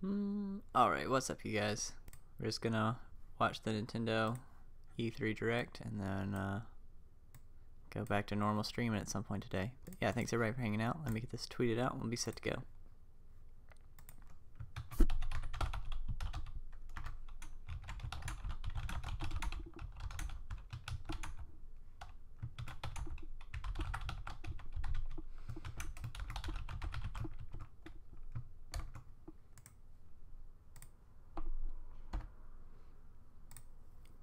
Alright, what's up, you guys? We're just gonna watch the Nintendo E3 Direct and then go back to normal streaming at some point today. But yeah, thanks everybody for hanging out. Let me get this tweeted out and we'll be set to go.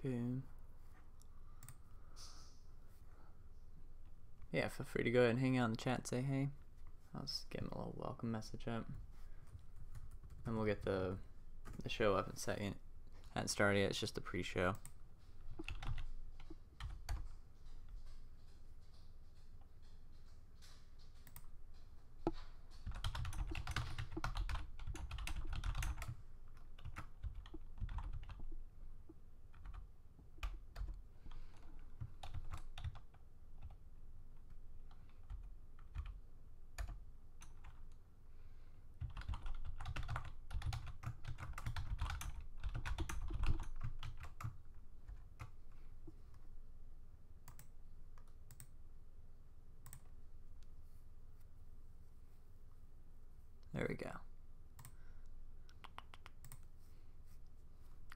Boom. Yeah, feel free to go ahead and hang out in the chat and say hey. I'll just give him a little welcome message up. And we'll get the show up in a second. Hasn't started yet, it's just the pre-show. There we go.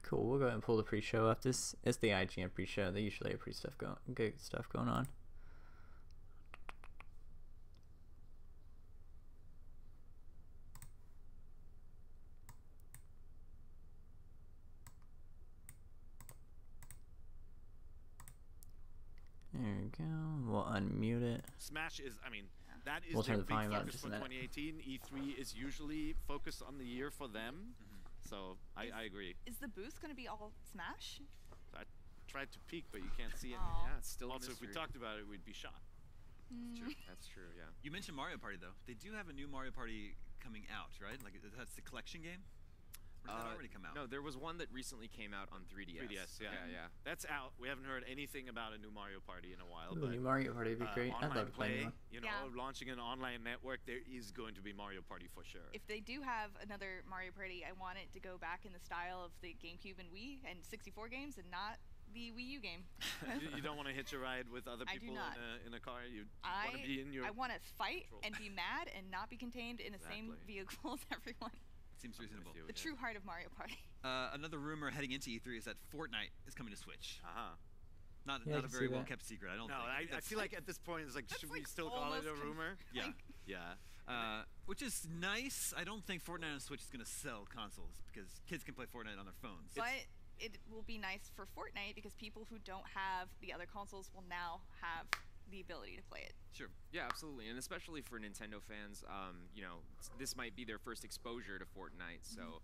Cool, we'll go ahead and pull the pre-show up. This is the IGN pre-show. They usually have good stuff going on. There we go. We'll unmute it. Smash is, I mean, that is We'll their turn the big volume up focus just a for minute. 2018. E3 is usually focused on the year for them. So I agree. Is the booth going to be all Smash? I tried to peek, but you can't see it. Aw. Yeah, it's still a Also, if we mystery. talked about it, we'd be shot. That's true, yeah. You mentioned Mario Party, though. They do have a new Mario Party coming out, right? Like, that's the collection game? Or did that already come out? No, there was one that recently came out on 3DS. 3DS, yeah. Yeah. That's out. We haven't heard anything about a new Mario Party in a while. Ooh, but new Mario Party would be great. I'd online love to play play, one. you know, Yeah. launching an online network, there is going to be Mario Party for sure. If they do have another Mario Party, I want it to go back in the style of the GameCube and Wii and 64 games and not the Wii U game. You don't want to hitch a ride with other I do people not. in a car. You want to be in your. I want to fight control. and be mad and not be contained in the same Exactly. vehicle as everyone. Seems reasonable. you. The true heart of Mario Party. Another rumor heading into E3 is that Fortnite is coming to Switch. Uh-huh. Not Yeah, I a can very see well that. kept secret, I don't No, think. I That's- feel like at this point it's like, That's should we like still call it a almost rumor? Yeah. Yeah. Which is nice. I don't think Fortnite on Switch is going to sell consoles because kids can play Fortnite on their phones. But it will be nice for Fortnite because people who don't have the other consoles will now have the ability to play it. Sure. Yeah, absolutely, and especially for Nintendo fans, you know, this might be their first exposure to Fortnite, so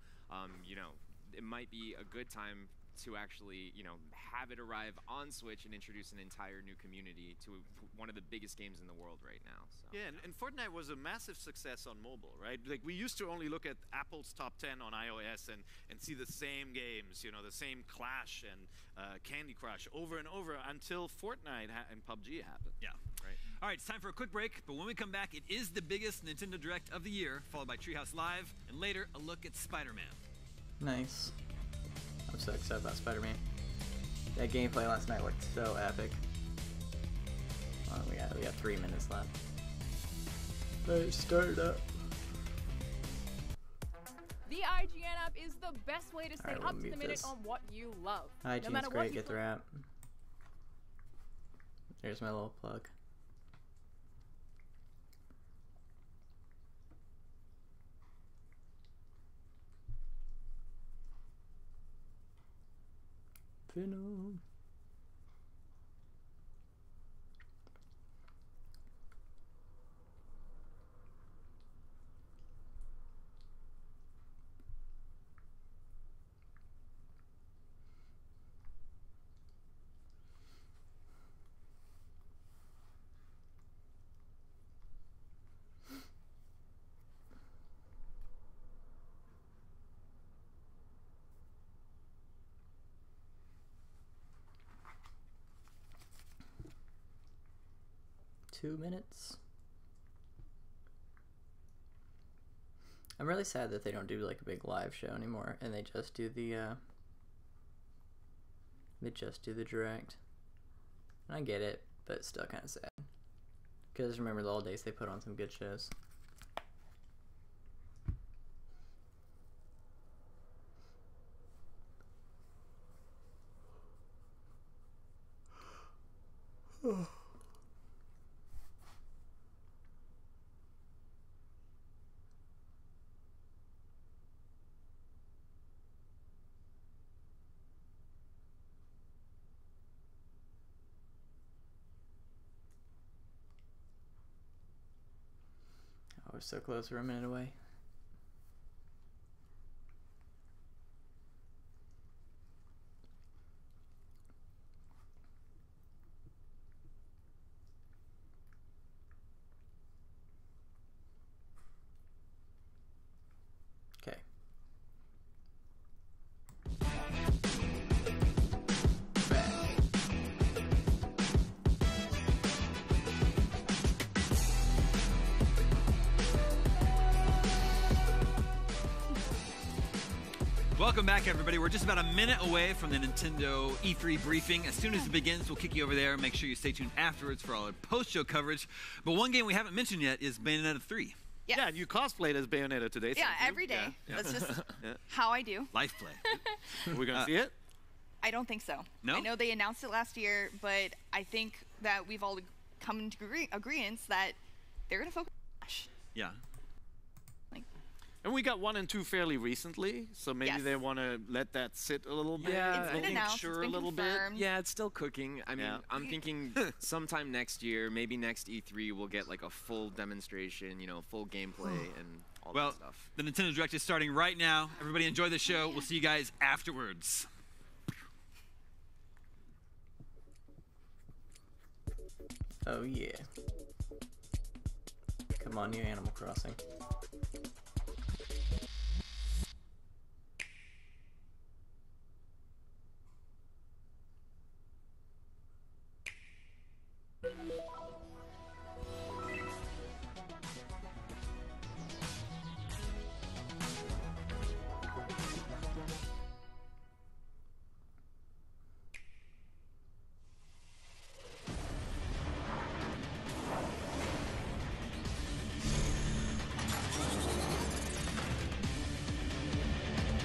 you know, it might be a good time to actually, you know, have it arrive on Switch and introduce an entire new community to one of the biggest games in the world right now. So. Yeah, and Fortnite was a massive success on mobile, right? Like we used to only look at Apple's top 10 on iOS and see the same games, you know, the same Clash and Candy Crush over and over until Fortnite and PUBG happened. Yeah. Right. All right, it's time for a quick break, but when we come back, it is the biggest Nintendo Direct of the year, followed by Treehouse Live, and later, a look at Spider-Man. Nice. I'm so excited about Spider-Man. That gameplay last night looked so epic. We got 3 minutes left. Alright, start it up. The IGN app is the best way to stay Alright, we'll up to the mute minute this. on what you love. no IGN's matter great, what you get their app. There's my little plug. Venom. Two minutes. I'm really sad that they don't do like a big live show anymore, and they just do the direct. And I get it, but it's still kind of sad. Because remember the old days, they put on some good shows. We're so close, we're a minute away. Okay. Welcome back, everybody. We're just about a minute away from the Nintendo E3 briefing. As soon as it begins, we'll kick you over there. Make sure you stay tuned afterwards for all our post-show coverage. But one game we haven't mentioned yet is Bayonetta 3. Yes. Yeah, and you cosplayed as Bayonetta today. Yeah, thank you. every day. Yeah. That's just how I do. Life play. We're going to see it? I don't think so. No? I know they announced it last year, but I think that we've all come into agreement that they're going to focus on Smash. Yeah. And we got 1 and 2 fairly recently, so maybe Yes. they want to let that sit a little bit. Yeah, It's been make announced, sure it's been a little confirmed. Yeah, it's still cooking. I mean, Yeah. I'm thinking sometime next year, maybe next E3, we'll get like a full demonstration, you know, full gameplay and all Well, that stuff. the Nintendo Direct is starting right now. Everybody enjoy the show. We'll see you guys afterwards. Oh yeah. Come on, you Animal Crossing.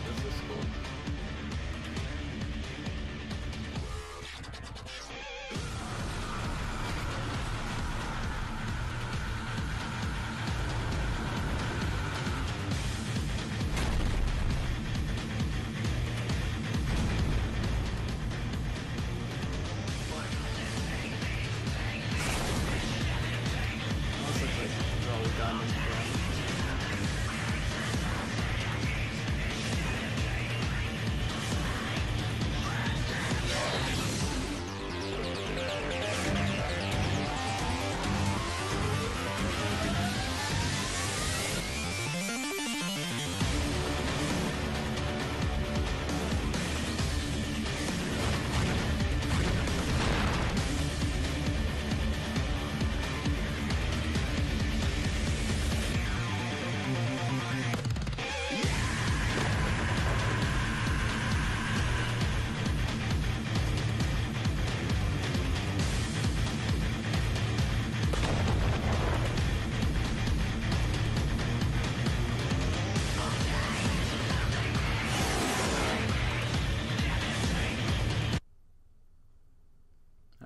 This is cool. Almost looks like it's all done and stuff.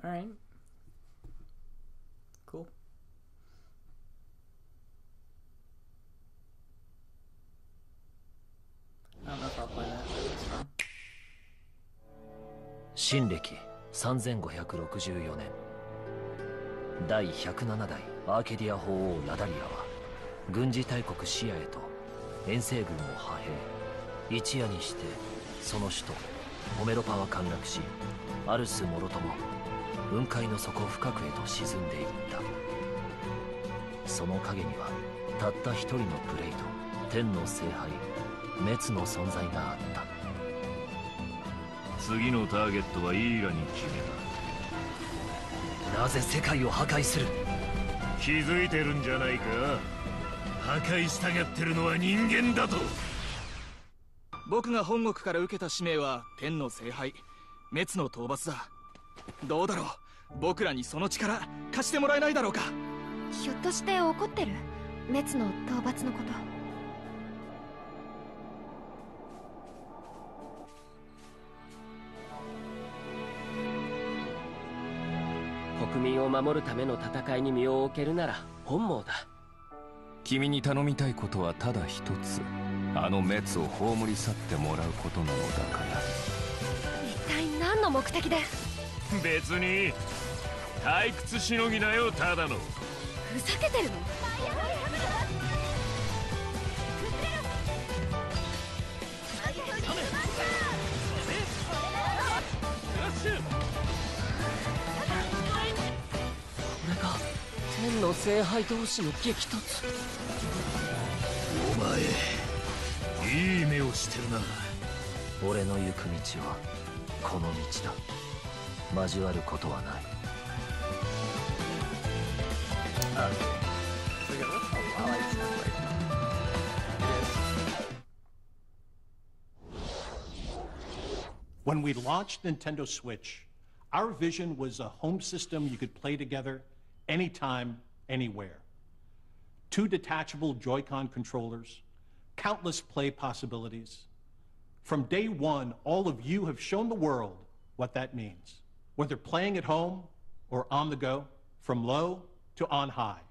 Alright. Cool. I don't know if I'll play that, but it's fun. 新暦3564年第107代アーケディア法王ラダリアは軍事大国シアへと遠征軍を派兵、一夜にしてその首都ホメロパは陥落し、アルスもろとも雲海の底深くへと沈んでいった。その陰にはたった一人のプレイと天の聖杯滅の存在があった。次のターゲットはイーラに決めなぜ世界を破壊する？た。気づいてるんじゃないか。破壊したがってるのは人間だと。僕が本国から受けた使命は天の聖杯、滅の討伐だ。どうだろう、僕らにその力貸してもらえないだろうか。ひょっとして怒ってる？滅の討伐のこと。国民を守るための戦いに身を置けるなら本望だ。君に頼みたいことはただ一つ、あの滅を葬り去ってもらうことなのだから。一体何の目的で？別に退屈しのぎだよ、ただの。ふざけてるの？これが天の聖杯同士の激突。お前いい目をしてるな。俺の行く道はこの道だ。交わることはない。When we launched Nintendo Switch, our vision was a home system you could play together anytime, anywhere. 2 detachable Joy-Con controllers, countless play possibilities. From day one, all of you have shown the world what that means. Whether playing at home or on the go, from low to on high.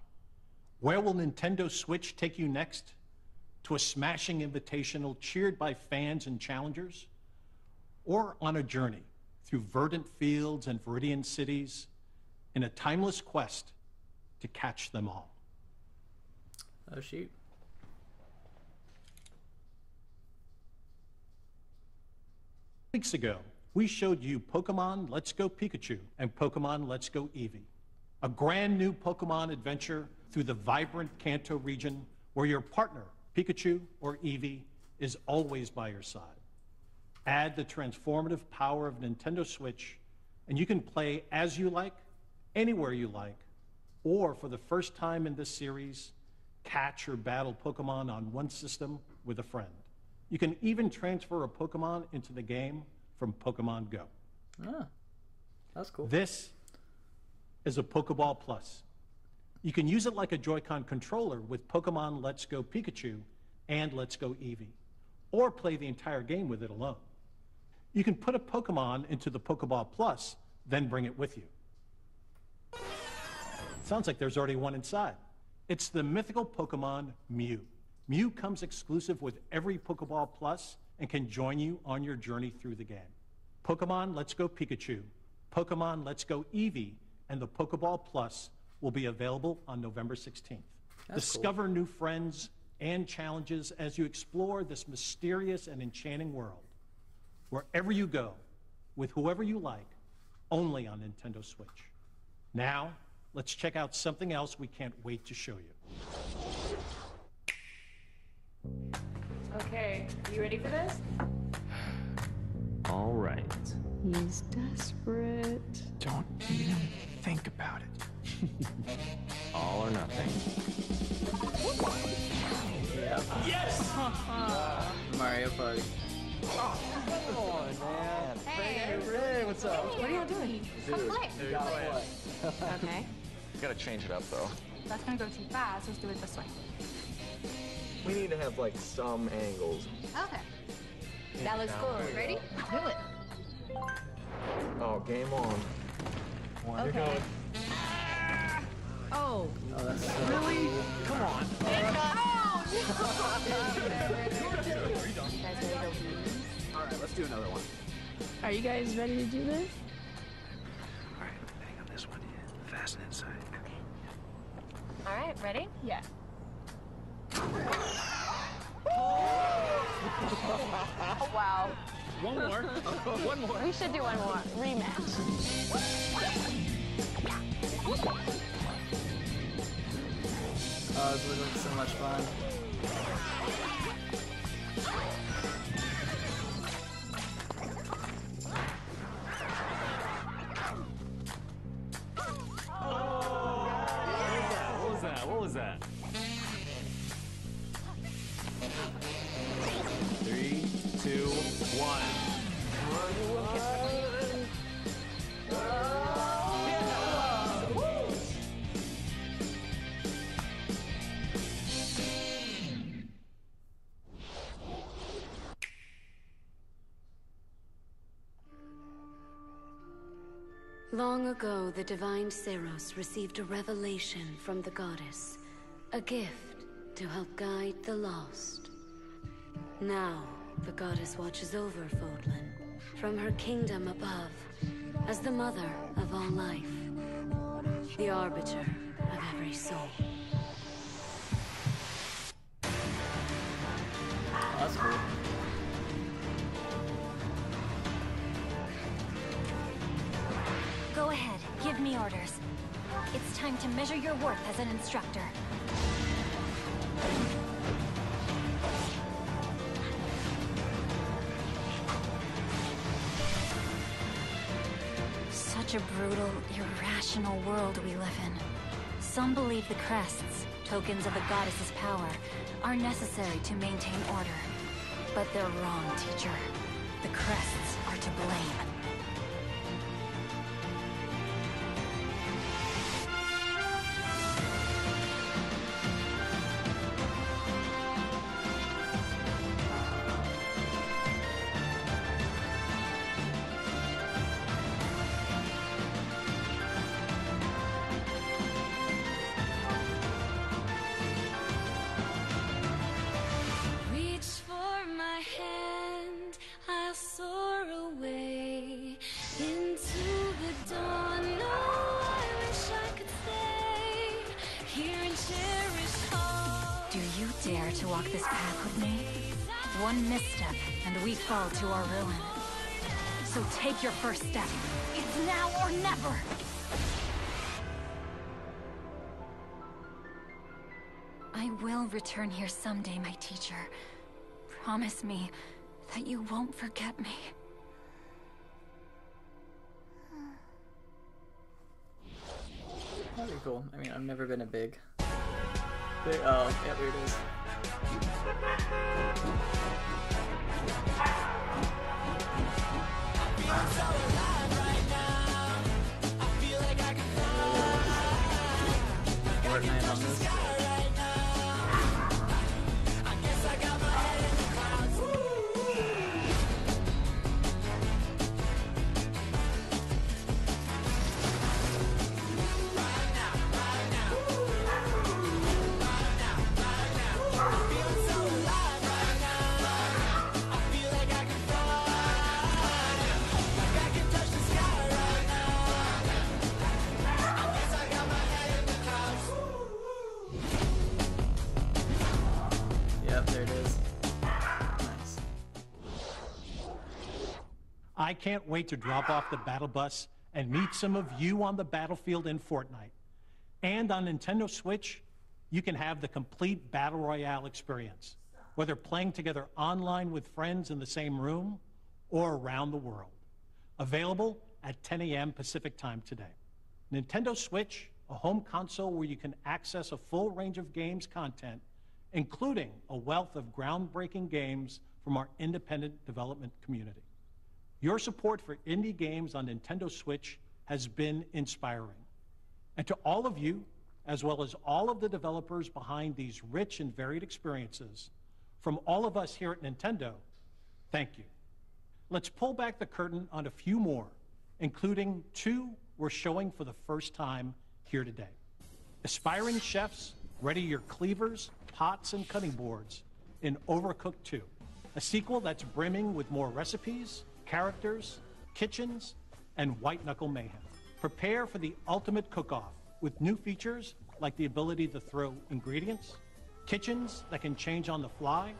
Where will Nintendo Switch take you next? To a smashing invitational cheered by fans and challengers? Or on a journey through verdant fields and Viridian cities in a timeless quest to catch them all? Oh, shoot. Weeks ago, we showed you Pokemon Let's Go Pikachu and Pokemon Let's Go Eevee, a brand new Pokemon adventure through the vibrant Kanto region where your partner, Pikachu or Eevee, is always by your side. Add the transformative power of Nintendo Switch, and you can play as you like, anywhere you like, or for the first time in this series, catch or battle Pokemon on one system with a friend. You can even transfer a Pokemon into the game from Pokemon Go. Ah, that's cool. This is a Pokeball Plus. You can use it like a Joy-Con controller with Pokemon Let's Go Pikachu and Let's Go Eevee, or play the entire game with it alone. You can put a Pokemon into the Pokeball Plus, then bring it with you. Sounds like there's already one inside. It's the mythical Pokemon Mew. Mew comes exclusive with every Pokeball Plus and can join you on your journey through the game. Pokemon Let's Go Pikachu, Pokemon Let's Go Eevee, and the Pokeball Plus will be available on November 16th. Discover new friends and challenges as you explore this mysterious and enchanting world. Wherever you go, with whoever you like, only on Nintendo Switch. Now, let's check out something else we can't wait to show you. Okay, you ready for this? All right. He's desperate. Don't even think about it. All or nothing. Yeah. Yes! Mario Party. Oh, come on, man. Hey. Ray, what's up? What are you doing? Come play. Okay. We gotta change it up, though. That's gonna go too fast. Let's do it this way. We need to have, like, some angles. Okay. That looks cool. Ready? Do it. Oh, game on. Okay. Oh. Really? Come on. All right, let's do another one. Are you guys ready to do this? All right, hang on this one. Fasten inside. All right, ready? Yeah. Oh, wow. One more. One more. We should do one more. Rematch. Oh, this looks like so much fun. What was that? Long ago, the divine Seros received a revelation from the goddess. A gift to help guide the lost. Now, the goddess watches over Fodlan from her kingdom above as the mother of all life. The arbiter of every soul. That's cool. Go ahead, give me orders. It's time to measure your worth as an instructor. Such a brutal, irrational world we live in. Some believe the crests, tokens of the goddess's power, are necessary to maintain order. But they're wrong, teacher. The crests are to blame. To walk this path with me? One misstep, and we fall to our ruin. So take your first step. It's now or never! I will return here someday, my teacher. Promise me that you won't forget me. That'd be cool. I mean, I've never been a big... Oh, yeah, there it is. Fortnite on this. I can't wait to drop off the battle bus and meet some of you on the battlefield in Fortnite. And on Nintendo Switch, you can have the complete Battle Royale experience, whether playing together online with friends in the same room or around the world. Available at 10 a.m. Pacific Time today. Nintendo Switch, a home console where you can access a full range of games content, including a wealth of groundbreaking games from our independent development community. Your support for indie games on Nintendo Switch has been inspiring. And to all of you, as well as all of the developers behind these rich and varied experiences, from all of us here at Nintendo, thank you. Let's pull back the curtain on a few more, including two we're showing for the first time here today. Aspiring chefs, ready your cleavers, pots, and cutting boards in Overcooked 2, a sequel that's brimming with more recipes, characters, kitchens, and white-knuckle mayhem. Prepare for the ultimate cook-off with new features like the ability to throw ingredients, kitchens that can change on the fly,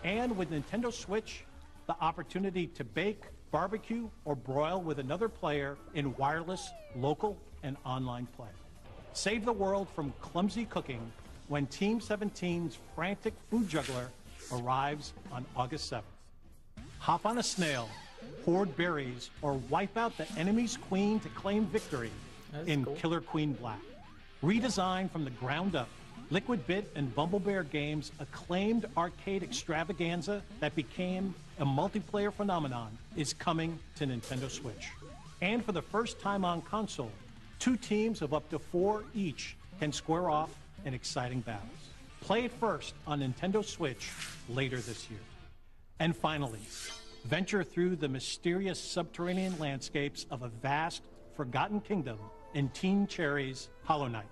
and with Nintendo Switch, the opportunity to bake, barbecue, or broil with another player in wireless, local, and online play. Save the world from clumsy cooking when Team 17's frantic food juggler arrives on August 7th. Hop on a snail, hoard berries, or wipe out the enemy's queen to claim victory in Killer Queen Black. Redesigned from the ground up, Liquid Bit and Bumble Bear Games' acclaimed arcade extravaganza that became a multiplayer phenomenon is coming to Nintendo Switch. And for the first time on console, 2 teams of up to 4 each can square off in exciting battles. Play it first on Nintendo Switch later this year. And finally, venture through the mysterious subterranean landscapes of a vast, Forgotten Kingdom in Team Cherry's Hollow Knight,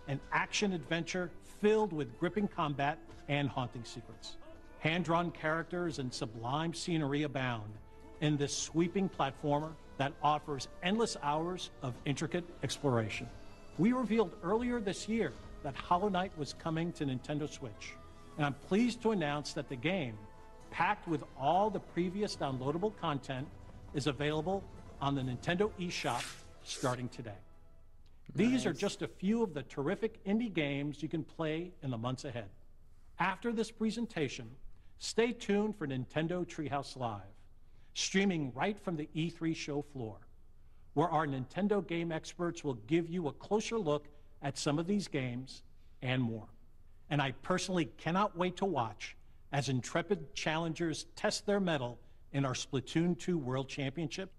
an action-adventure filled with gripping combat and haunting secrets. Hand-drawn characters and sublime scenery abound in this sweeping platformer that offers endless hours of intricate exploration. We revealed earlier this year that Hollow Knight was coming to Nintendo Switch, and I'm pleased to announce that the game, packed with all the previous downloadable content, is available on the Nintendo eShop starting today. These are just a few of the terrific indie games you can play in the months ahead. After this presentation, stay tuned for Nintendo Treehouse Live, streaming right from the E3 show floor, where our Nintendo game experts will give you a closer look at some of these games and more. And I personally cannot wait to watch as intrepid challengers test their mettle in our Splatoon 2 World Championship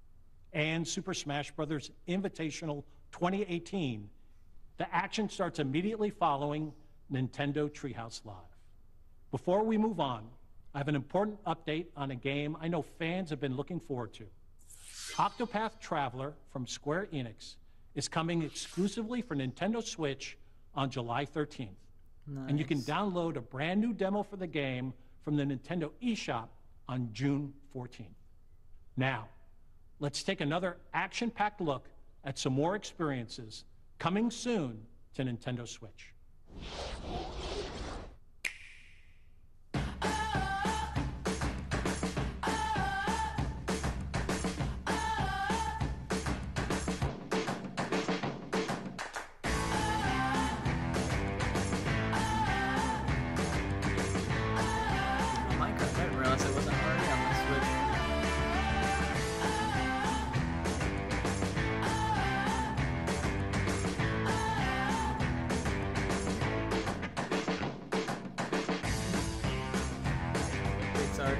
and Super Smash Bros. Invitational 2018. The action starts immediately following Nintendo Treehouse Live. Before we move on, I have an important update on a game I know fans have been looking forward to. Octopath Traveler from Square Enix is coming exclusively for Nintendo Switch on July 13th. Nice. And you can download a brand new demo for the game from the Nintendo eShop on June 14th. Now, let's take another action-packed look at some more experiences coming soon to Nintendo Switch. Minecraft, I didn't realize it wasn't already on the Switch. It's Arc.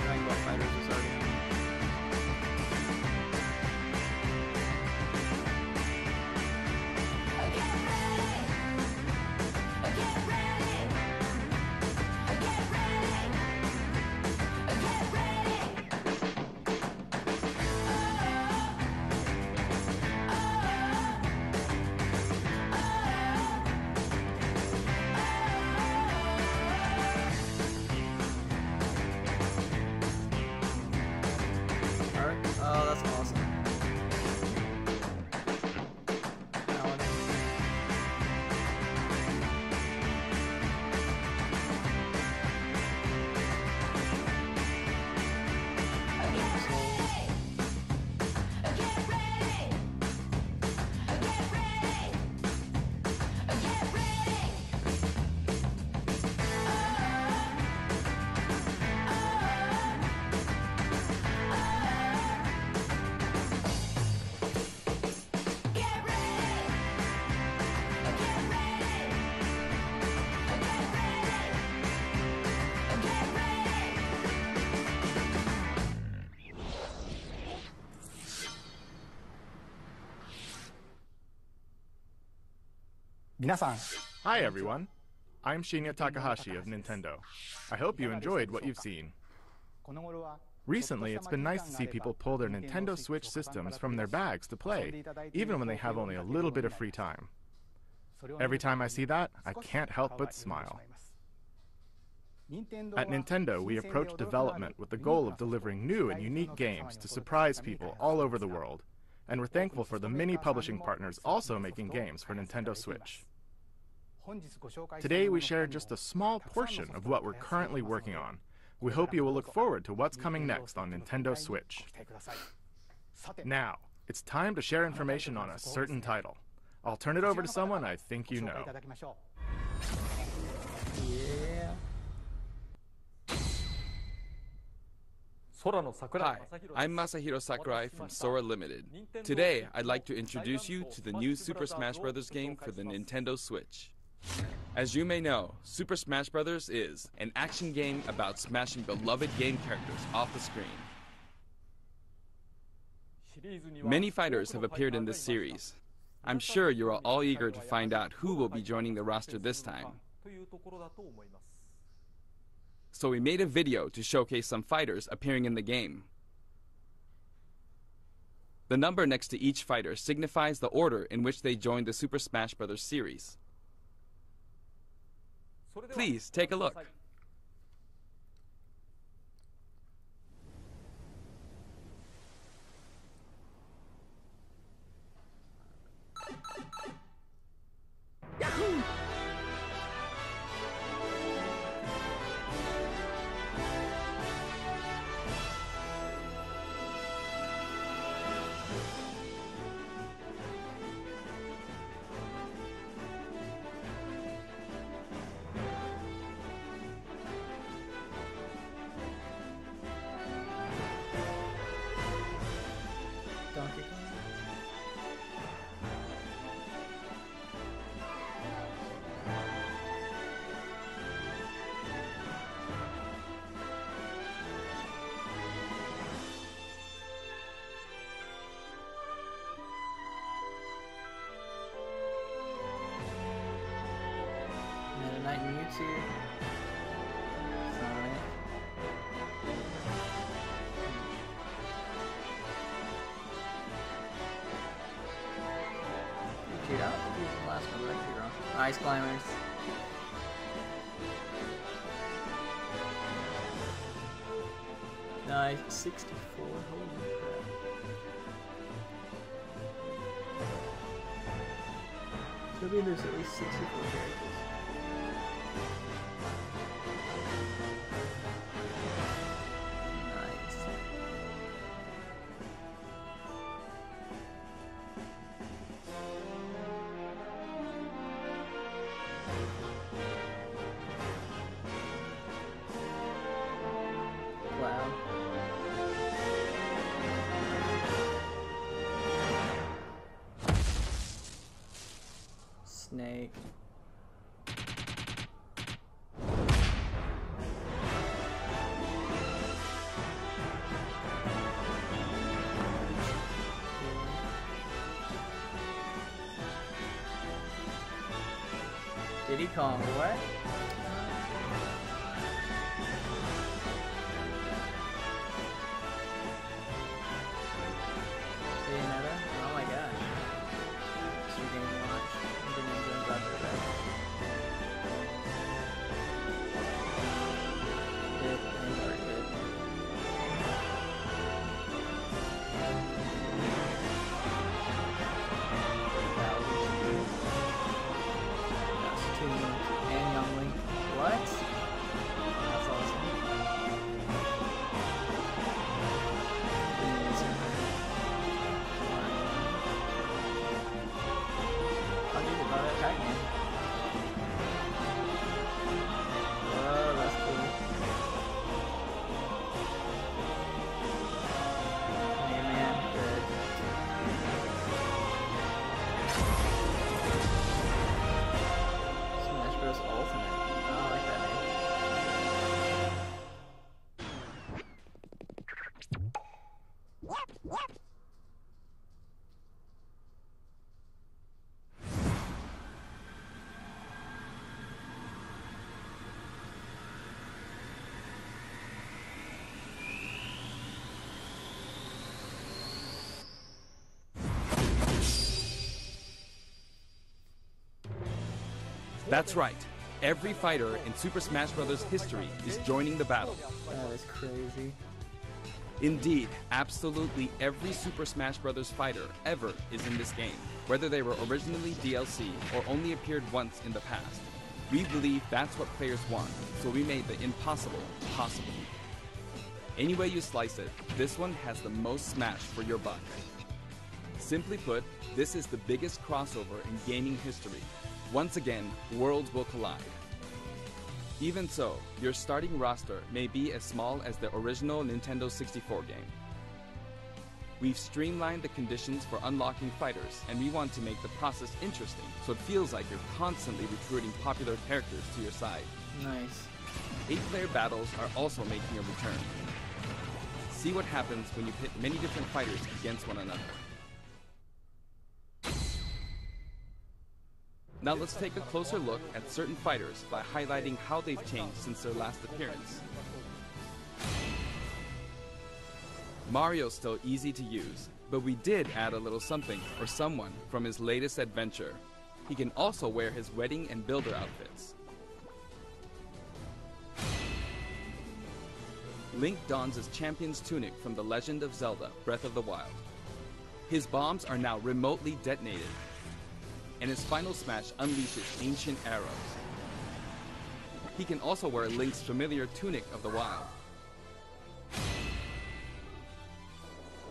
Dragon Ball Fighters was already on. Arc? Oh, that's awesome. Paladin. Hi everyone, I'm Shinya Takahashi of Nintendo. I hope you enjoyed what you've seen. Recently, it's been nice to see people pull their Nintendo Switch systems from their bags to play, even when they have only a little bit of free time. Every time I see that, I can't help but smile. At Nintendo, we approach development with the goal of delivering new and unique games to surprise people all over the world, and we're thankful for the many publishing partners also making games for Nintendo Switch. Today we share just a small portion of what we're currently working on. We hope you will look forward to what's coming next on Nintendo Switch. Now, it's time to share information on a certain title. I'll turn it over to someone I think you know. Yeah. Hi, I'm Masahiro Sakurai from Sora Limited. Today, I'd like to introduce you to the new Super Smash Bros. Game for the Nintendo Switch. As you may know, Super Smash Bros. Is an action game about smashing beloved game characters off the screen. Many fighters have appeared in this series. I'm sure you are all eager to find out who will be joining the roster this time. so we made a video to showcase some fighters appearing in the game. The number next to each fighter signifies the order in which they joined the Super Smash Bros. Series. Please take a look. Yahoo! Donkey Kong. Meta Knight and Mewtwo. Sonic. Shoot out? Who's the last one? Right here, wrong. Ice Climbers. Nice. 64. Holy crap. So I mean there's at least 64 characters. Nice. Wow. Snake. Diddy Kong, what? Bayonetta? Oh my gosh. Extra Game Watch. I didn't even go about that. Good and very good. That's 2 Link and Young Link. What? That's awesome. I'll do about it, Pac-Man. Oh, that's cool. Mega Man, good. Smash Bros. Ultimate. Oh, I like that name. That's right. Every fighter in Super Smash Bros. History is joining the battle. That is crazy. Indeed, absolutely every Super Smash Bros. Fighter ever is in this game, whether they were originally DLC or only appeared once in the past. We believe that's what players want, so we made the impossible possible. Any way you slice it, this one has the most Smash for your buck. Simply put, this is the biggest crossover in gaming history. Once again, worlds will collide. Even so, your starting roster may be as small as the original Nintendo 64 game. We've streamlined the conditions for unlocking fighters, and we want to make the process interesting, so it feels like you're constantly recruiting popular characters to your side. Nice. 8-player battles are also making a return. See what happens when you pit many different fighters against one another. Now let's take a closer look at certain fighters by highlighting how they've changed since their last appearance. Mario's still easy to use, but we did add a little something or someone from his latest adventure. He can also wear his wedding and builder outfits. Link dons his champion's tunic from The Legend of Zelda: Breath of the Wild. His bombs are now remotely detonated, and his final smash unleashes ancient arrows. He can also wear Link's familiar Tunic of the Wild.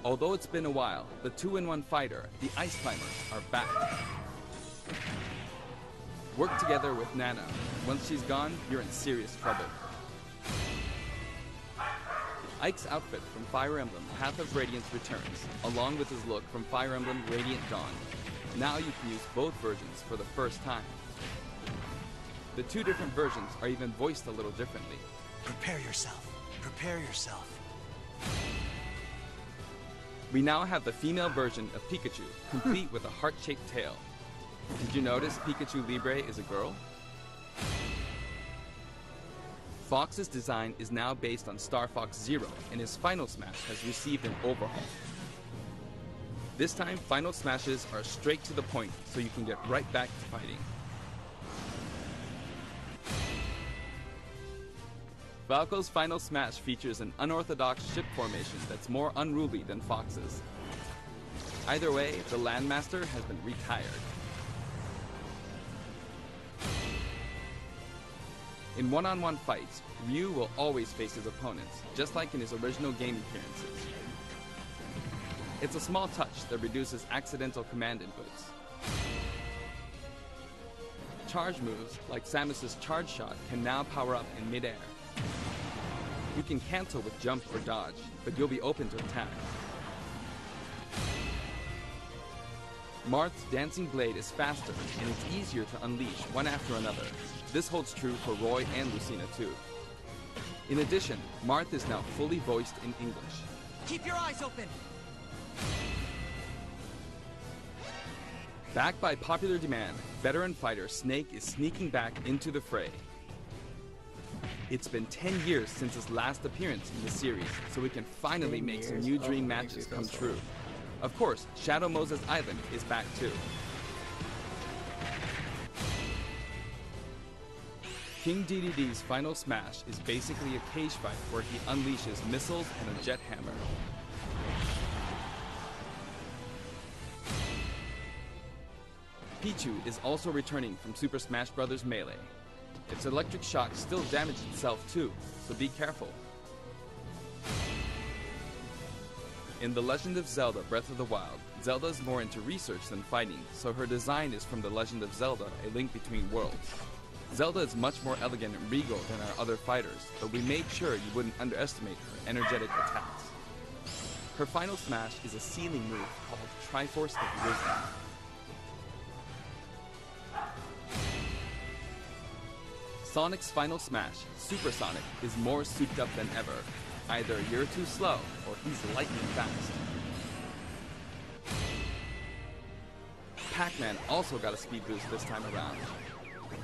Although it's been a while, the 2-in-1 fighter, the Ice Climbers, are back. Work together with Nana. Once she's gone, you're in serious trouble. Ike's outfit from Fire Emblem Path of Radiance returns, along with his look from Fire Emblem Radiant Dawn. Now you can use both versions for the first time. The two different versions are even voiced a little differently. Prepare yourself. Prepare yourself. We now have the female version of Pikachu, complete with a heart-shaped tail. Did you notice Pikachu Libre is a girl? Fox's design is now based on Star Fox Zero, and his Final Smash has received an overhaul. This time, Final Smashes are straight to the point, so you can get right back to fighting. Falco's Final Smash features an unorthodox ship formation that's more unruly than Fox's. Either way, the Landmaster has been retired. In one-on-one fights, Ryu will always face his opponents, just like in his original game appearances. It's a small touch that reduces accidental command inputs. Charge moves, like Samus's Charge Shot, can now power up in mid-air. You can cancel with jump or dodge, but you'll be open to attack. Marth's Dancing Blade is faster, and it's easier to unleash one after another. This holds true for Roy and Lucina too. In addition, Marth is now fully voiced in English. Keep your eyes open! Backed by popular demand, veteran fighter Snake is sneaking back into the fray. It's been 10 years since his last appearance in the series, so we can finally make some new dream matches come true. Of course, Shadow Moses Island is back too. King DDD's Final Smash is basically a cage fight where he unleashes missiles and a jet hammer. Pichu is also returning from Super Smash Bros. Melee. Its electric shock still damaged itself too, so be careful. In The Legend of Zelda: Breath of the Wild, Zelda is more into research than fighting, so her design is from The Legend of Zelda: A Link Between Worlds. Zelda is much more elegant and regal than our other fighters, but we made sure you wouldn't underestimate her energetic attacks. Her final smash is a ceiling move called Triforce of Wisdom. Sonic's final smash, Super Sonic, is more souped up than ever. Either you're too slow, or he's lightning fast. Pac-Man also got a speed boost this time around.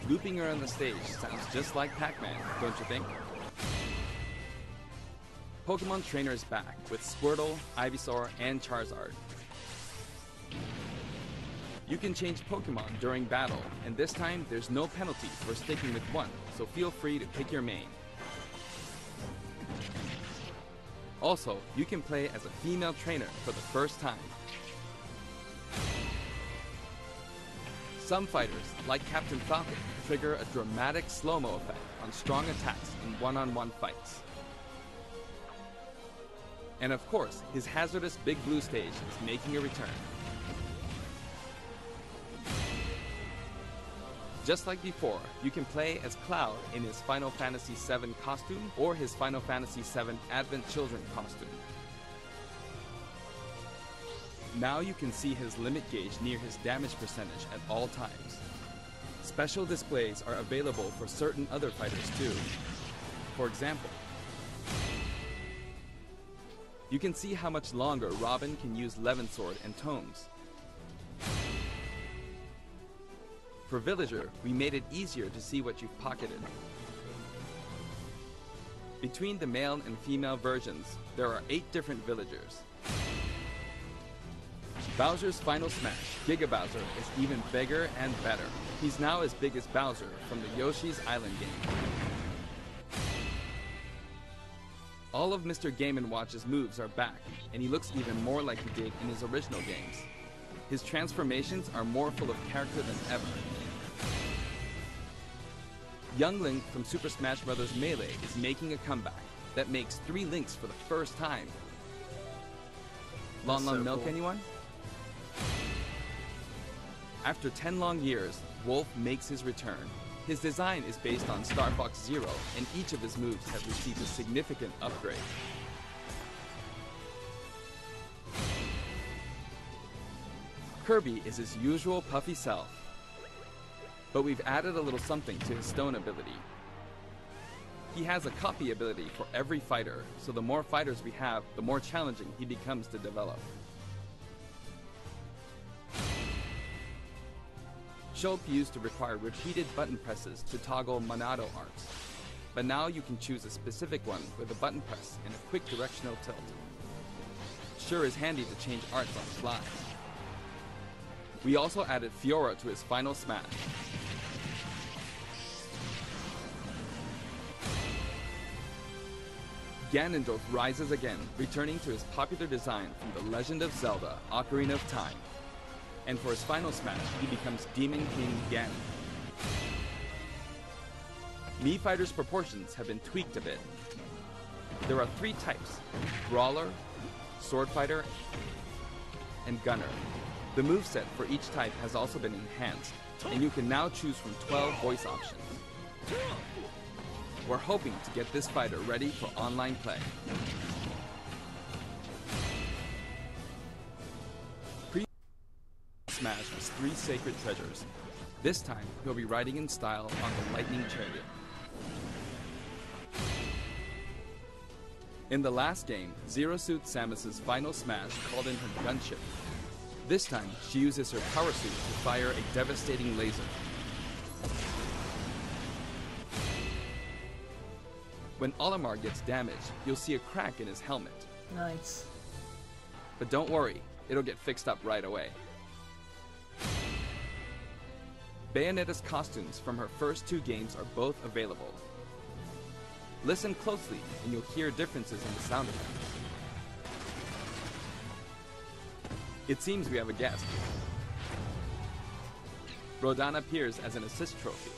Looping around the stage sounds just like Pac-Man, don't you think? Pokemon Trainer is back with Squirtle, Ivysaur, and Charizard. You can change Pokemon during battle, and this time there's no penalty for sticking with one, so feel free to pick your main. Also, you can play as a female trainer for the first time. Some fighters, like Captain Falcon, trigger a dramatic slow-mo effect on strong attacks in one-on-one fights. And of course, his hazardous Big Blue stage is making a return. Just like before, you can play as Cloud in his Final Fantasy VII costume or his Final Fantasy VII Advent Children costume. Now you can see his limit gauge near his damage percentage at all times. Special displays are available for certain other fighters too. For example, you can see how much longer Robin can use Levin Sword and Tomes. For Villager, we made it easier to see what you've pocketed. Between the male and female versions, there are 8 different villagers. Bowser's Final Smash, Giga Bowser, is even bigger and better. He's now as big as Bowser from the Yoshi's Island game. All of Mr. Game & Watch's moves are back, and he looks even more like he did in his original games. His transformations are more full of character than ever. Young Link from Super Smash Bros. Melee is making a comeback that makes 3 Links for the first time. Lon Lon Milk, anyone? After 10 long years, Wolf makes his return. His design is based on Star Fox Zero, and each of his moves have received a significant upgrade. Kirby is his usual puffy self, but we've added a little something to his stone ability. He has a copy ability for every fighter, so the more fighters we have, the more challenging he becomes to develop. Shulk used to require repeated button presses to toggle Monado arts, but now you can choose a specific one with a button press and a quick directional tilt. Sure is handy to change arts on the fly. We also added Fiora to his Final Smash. Ganondorf rises again, returning to his popular design from The Legend of Zelda: Ocarina of Time. And for his Final Smash, he becomes Demon King Ganon. Mii Fighter's proportions have been tweaked a bit. There are 3 types: Brawler, Sword Fighter, and Gunner. The moveset for each type has also been enhanced, and you can now choose from 12 voice options. We're hoping to get this fighter ready for online play. Smash has 3 sacred treasures. This time, he'll be riding in style on the Lightning Chariot. In the last game, Zero Suit Samus's Final Smash called in her gunship. This time, she uses her power suit to fire a devastating laser. When Olimar gets damaged, you'll see a crack in his helmet. Nice. But don't worry, it'll get fixed up right away. Bayonetta's costumes from her first 2 games are both available. Listen closely and you'll hear differences in the sound effects. It seems we have a guest. Rodin appears as an assist trophy.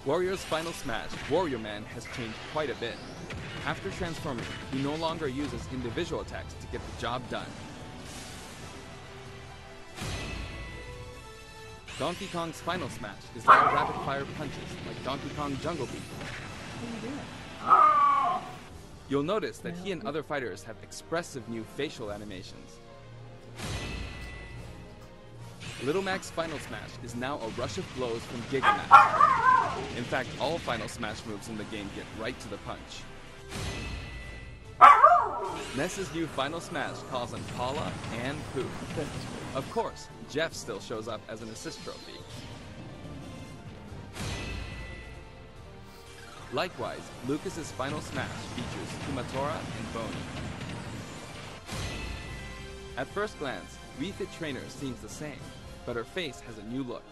Warrior's Final Smash, Warrior Man, has changed quite a bit. After transforming, he no longer uses individual attacks to get the job done. Donkey Kong's Final Smash is now rapid-fire punches like Donkey Kong Jungle Beat. You'll notice that he and other fighters have expressive new facial animations. Little Mac's Final Smash is now a rush of blows from Giga Mac. In fact, all Final Smash moves in the game get right to the punch. Ness's new Final Smash calls on Paula and Pooh. Of course, Jeff still shows up as an assist trophy. Likewise, Lucas's Final Smash features Kumatora and Boney. At first glance, Wii Fit Trainer seems the same, but her face has a new look.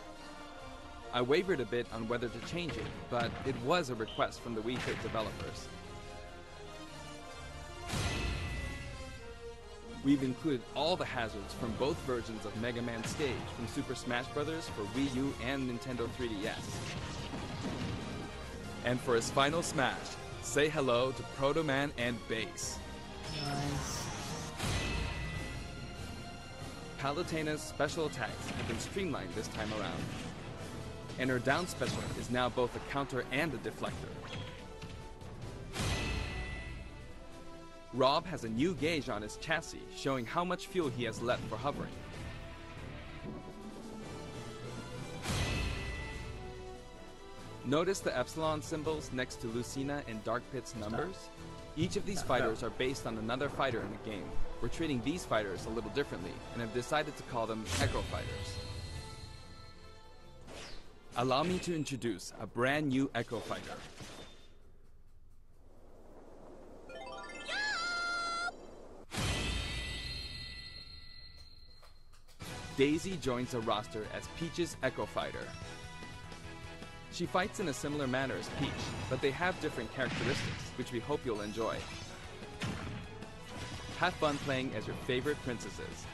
I wavered a bit on whether to change it, but it was a request from the Wii Fit developers. We've included all the hazards from both versions of Mega Man Stage from Super Smash Bros. For Wii U and Nintendo 3DS. And for his Final Smash, say hello to Proto Man and Bass. Nice. Palutena's special attacks have been streamlined this time around. And her down special is now both a counter and a deflector. Rob has a new gauge on his chassis, showing how much fuel he has left for hovering. Notice the Epsilon symbols next to Lucina and Dark Pit's numbers? Each of these fighters are based on another fighter in the game. We're treating these fighters a little differently, and have decided to call them Echo Fighters. allow me to introduce a brand new Echo Fighter. Daisy joins the roster as Peach's Echo Fighter. She fights in a similar manner as Peach, but they have different characteristics, which we hope you'll enjoy. Have fun playing as your favorite princesses.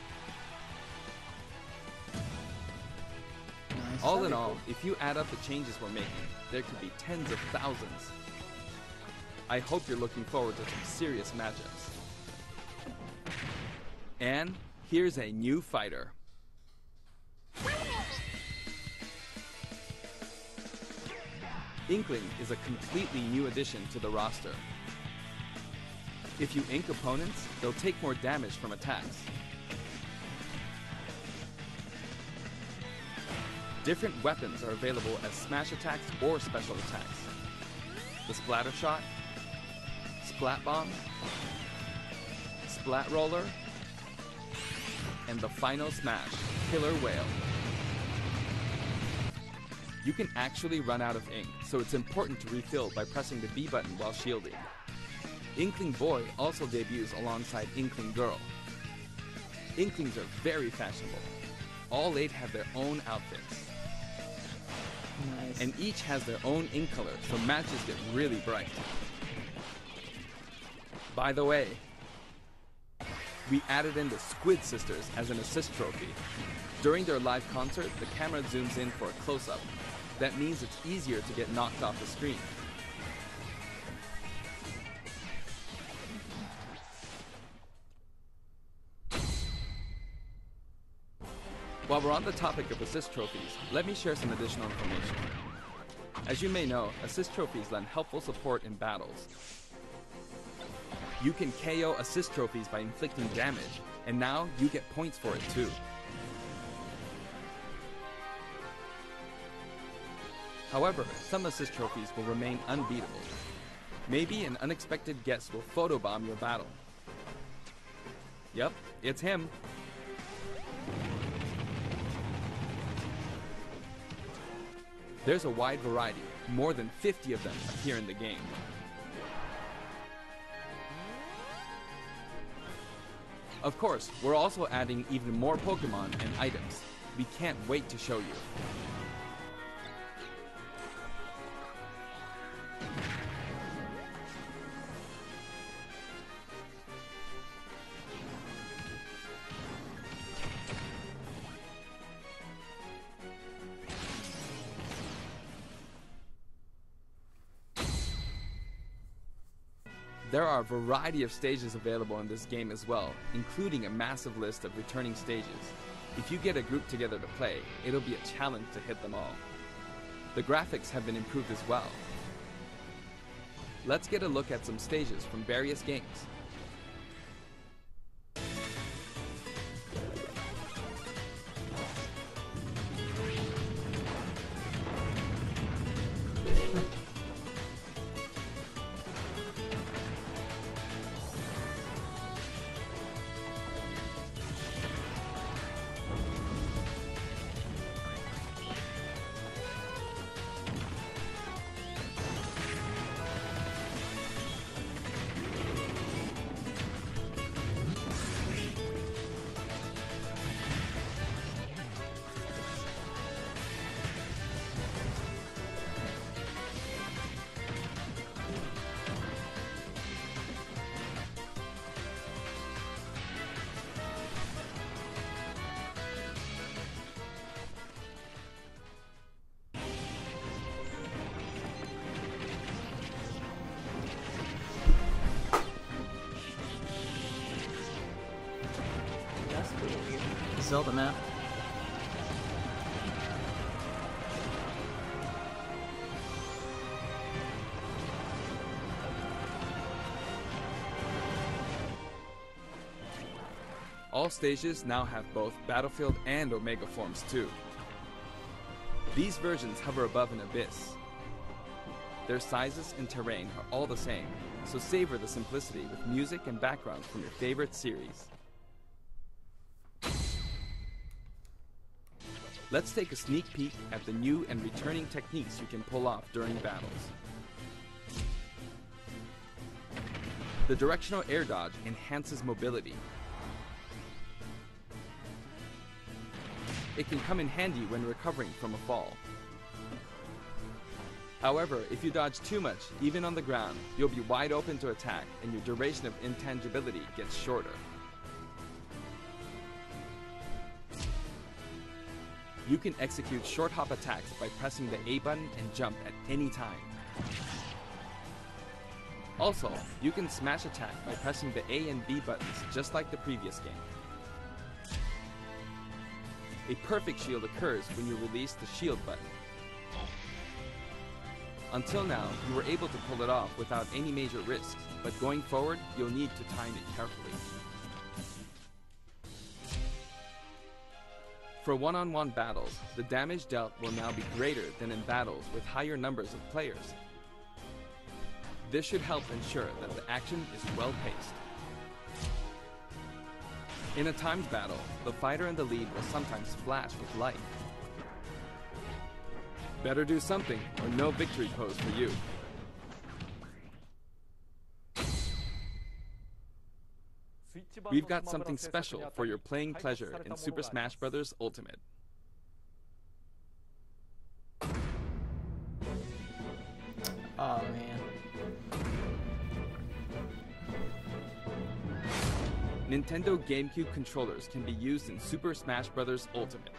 Nice. All in all, if you add up the changes we're making, there could be tens of thousands. I hope you're looking forward to some serious matchups. And here's a new fighter. Inkling is a completely new addition to the roster. If you ink opponents, they'll take more damage from attacks. Different weapons are available as smash attacks or special attacks. The Splatter Shot, Splat Bomb, Splat Roller, and the final smash, Killer Whale. You can actually run out of ink, so it's important to refill by pressing the B button while shielding. Inkling Boy also debuts alongside Inkling Girl. Inklings are very fashionable. All 8 have their own outfits. Nice. And each has their own ink color, so matches get really bright. By the way, we added in the Squid Sisters as an assist trophy. During their live concert, the camera zooms in for a close-up. That means it's easier to get knocked off the screen. While we're on the topic of assist trophies, let me share some additional information. As you may know, assist trophies lend helpful support in battles. You can KO assist trophies by inflicting damage, and now you get points for it too. However, some assist trophies will remain unbeatable. Maybe an unexpected guest will photobomb your battle. Yep, it's him. There's a wide variety. More than 50 of them appear in the game. Of course, we're also adding even more Pokemon and items. We can't wait to show you. There are a variety of stages available in this game as well, including a massive list of returning stages. If you get a group together to play, it'll be a challenge to hit them all. The graphics have been improved as well. Let's get a look at some stages from various games. Zelda map. All stages now have both Battlefield and Omega forms too. These versions hover above an abyss. Their sizes and terrain are all the same, so savor the simplicity with music and backgrounds from your favorite series. Let's take a sneak peek at the new and returning techniques you can pull off during battles. The directional air dodge enhances mobility. It can come in handy when recovering from a fall. However, if you dodge too much, even on the ground, you'll be wide open to attack and your duration of intangibility gets shorter. You can execute short hop attacks by pressing the A button and jump at any time. Also, you can smash attack by pressing the A and B buttons just like the previous game. A perfect shield occurs when you release the shield button. Until now, you were able to pull it off without any major risks, but going forward, you'll need to time it carefully. For one-on-one battles, the damage dealt will now be greater than in battles with higher numbers of players. This should help ensure that the action is well-paced. In a timed battle, the fighter in the lead will sometimes flash with light. Better do something, or no victory pose for you. We've got something special for your playing pleasure in Super Smash Bros. Ultimate. Oh man. Nintendo GameCube controllers can be used in Super Smash Bros. Ultimate.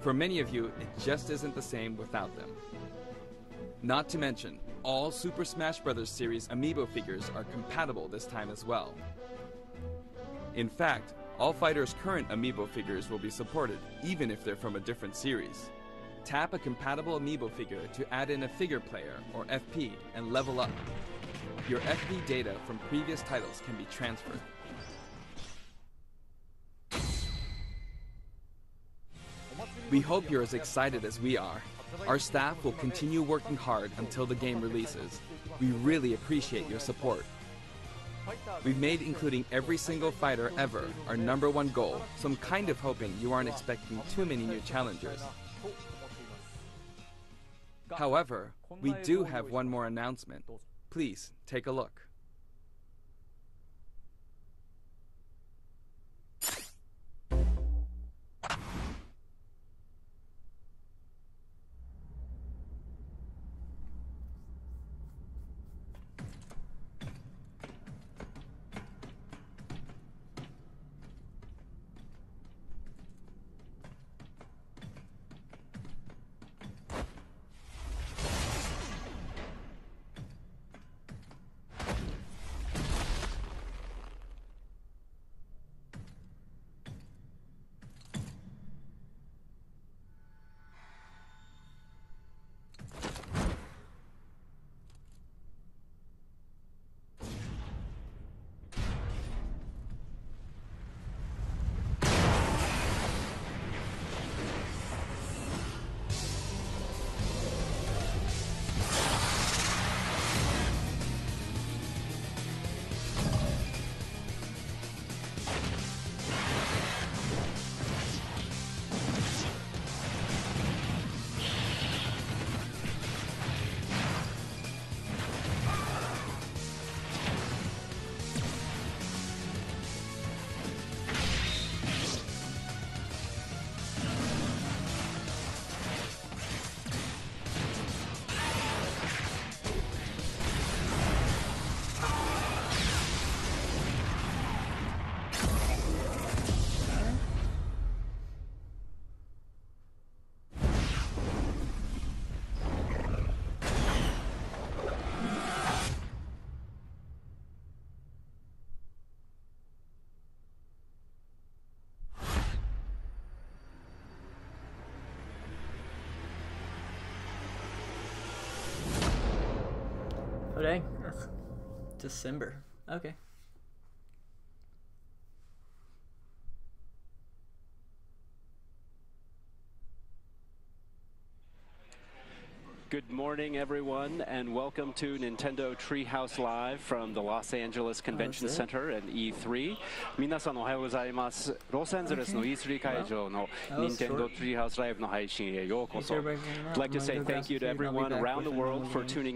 For many of you, it just isn't the same without them. Not to mention, all Super Smash Bros. Series amiibo figures are compatible this time as well. In fact, all fighters' current amiibo figures will be supported, even if they're from a different series. Tap a compatible amiibo figure to add in a figure player, or FP, and level up. Your FP data from previous titles can be transferred. We hope you're as excited as we are. Our staff will continue working hard until the game releases. We really appreciate your support. We've made including every single fighter ever our #1 goal, so I'm kind of hoping you aren't expecting too many new challengers. However, we do have one more announcement. Please take a look. Oh dang, that's December. Okay. Good morning, everyone, and welcome to Nintendo Treehouse Live from the Los Angeles Convention Center and E3. 皆さんおはようございます。ロサンゼルスの E3 会場の Nintendo Treehouse Live の配信へようこそ。I'd like to say thank you to everyone around the world for tuning in.